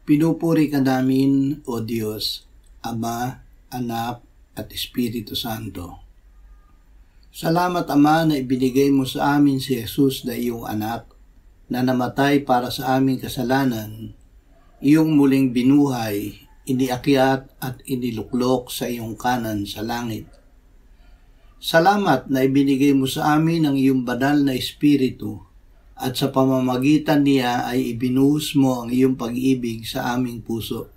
Pinupuri ka namin, O Diyos, Ama, Anak, at Espiritu Santo. Salamat, Ama, na ibinigay mo sa amin si Jesus na iyong anak, na namatay para sa aming kasalanan, iyong muling binuhay, iniakyat at iniluklok sa iyong kanan sa langit. Salamat na ibinigay mo sa amin ang iyong banal na Espiritu, at sa pamamagitan niya ay ibinuhos mo ang iyong pag-ibig sa aming puso.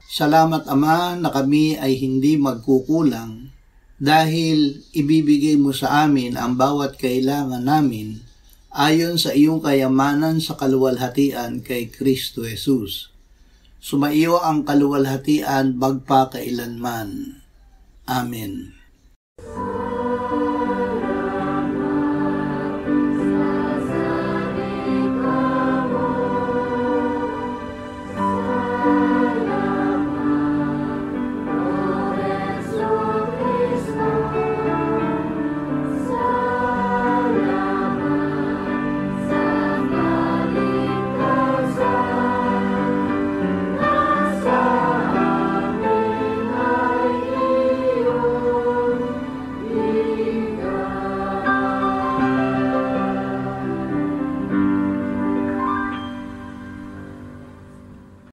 Salamat, Ama, na kami ay hindi magkukulang dahil ibibigay mo sa amin ang bawat kailangan namin ayon sa iyong kayamanan sa kaluwalhatian kay Kristo Jesus. Sumaiyo ang kaluwalhatian magpakailanman. Amen.